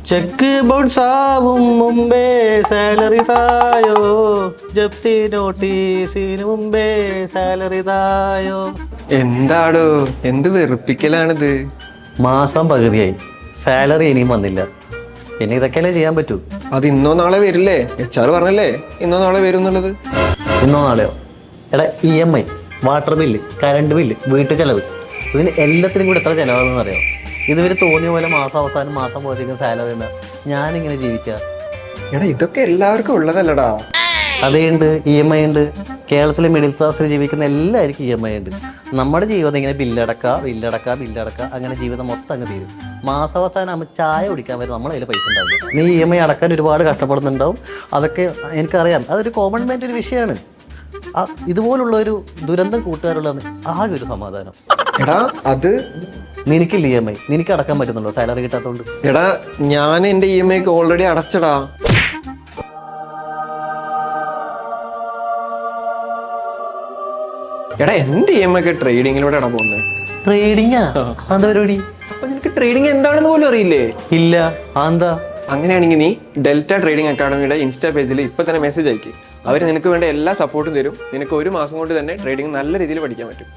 Cheque bounce ആവും മുമ്പേ salary തായോ, ജപ്തി നോട്ടീസിന് മുമ്പേ സാലറി തായോ. എന്താടോ എന്ത് വെറുപ്പിക്കലാണിത്? മാസം പകുതിയായി, സാലറി ഇനിയും വന്നില്ല. പിന്നെ ഇതൊക്കെയല്ലേ ചെയ്യാൻ പറ്റൂ. അത് ഇന്നോ നാളെ വരില്ലേ? HR പറഞ്ഞല്ലേ ഇന്നോ നാളെ വരും എന്നുള്ളത്. ഇന്നോ നാളെയോ? എടാ EMI, water bill, current bill, വീട്ടു ചെലവ്, ഇതിന് എല്ലാത്തിനും കൂടി എത്ര ചിലവാണെന്ന് അറിയാം. ഇതുവരെ തോന്നിയ പോലെ മാസം അവസാനം മാസം പോലെയും സാലറി എന്നാ ഞാനിങ്ങനെ ജീവിക്കുക. എടാ ഇതൊക്കെ എല്ലാവർക്കും ഉള്ളതല്ലടാ. അതേണ്ട്, EMI ഉണ്ട്. കേരളത്തിലെ മിഡിൽ ക്ലാസ്സിൽ ജീവിക്കുന്ന എല്ലാവർക്കും EMI ഉണ്ട്. നമ്മുടെ ജീവിതം ഇങ്ങനെ ബില്ലടക്ക അങ്ങനെ ജീവിതം മൊത്തം അങ്ങ് തീരും. മാസാവസാനം ആകുമ്പോൾ ചായ കുടിക്കാൻ വരും നമ്മളെ കയ്യിൽ പൈസ ഉണ്ടാവില്ല. നീ EMI അടക്കാൻ ഒരുപാട് കഷ്ടപ്പെടുന്നുണ്ടാവും. അതൊക്കെ എനിക്കറിയാം. അതൊരു കോമൺ ആയിട്ട് ഒരു വിഷയമാണ്. ഇതുപോലുള്ള ഒരു ദുരന്തം കൂട്ടുകാരുള്ളതാണ് ആകെ ഒരു സമാധാനം. എടാ അത് നിനക്കില്ല EMI, നിനക്ക് അടക്കാൻ പറ്റുന്നുണ്ടോ സാലറി കിട്ടാത്തതുകൊണ്ട്? എടാ ഞാൻ എന്റെ EMI ഒക്കെ ഓൾറെഡി അടച്ചടാ. എടാ എന്റെ EMI ഒക്കെ ട്രേഡിങ്ങിലൂടെ ഇടാൻ പോകുന്നത്. ട്രേഡിങ്ങാ? എന്താ പരിപാടി? അപ്പൊ നിനക്ക് ട്രേഡിങ് എന്താണെന്ന് പോലും അറിയില്ലേ? ഇല്ല. എന്താ? അങ്ങനെയാണെങ്കിൽ നീ ഡെൽറ്റ ട്രേഡിംഗ് അക്കാഡമിയുടെ ഇൻസ്റ്റാ പേജിൽ ഇപ്പൊ തന്നെ മെസ്സേജ് അയക്കി. അവർ നിനക്ക് വേണ്ട എല്ലാ സപ്പോർട്ടും തരും. നിനക്ക് 1 മാസം കൊണ്ട് തന്നെ ട്രേഡിംഗ് നല്ല രീതിയിൽ പഠിക്കാൻ പറ്റും.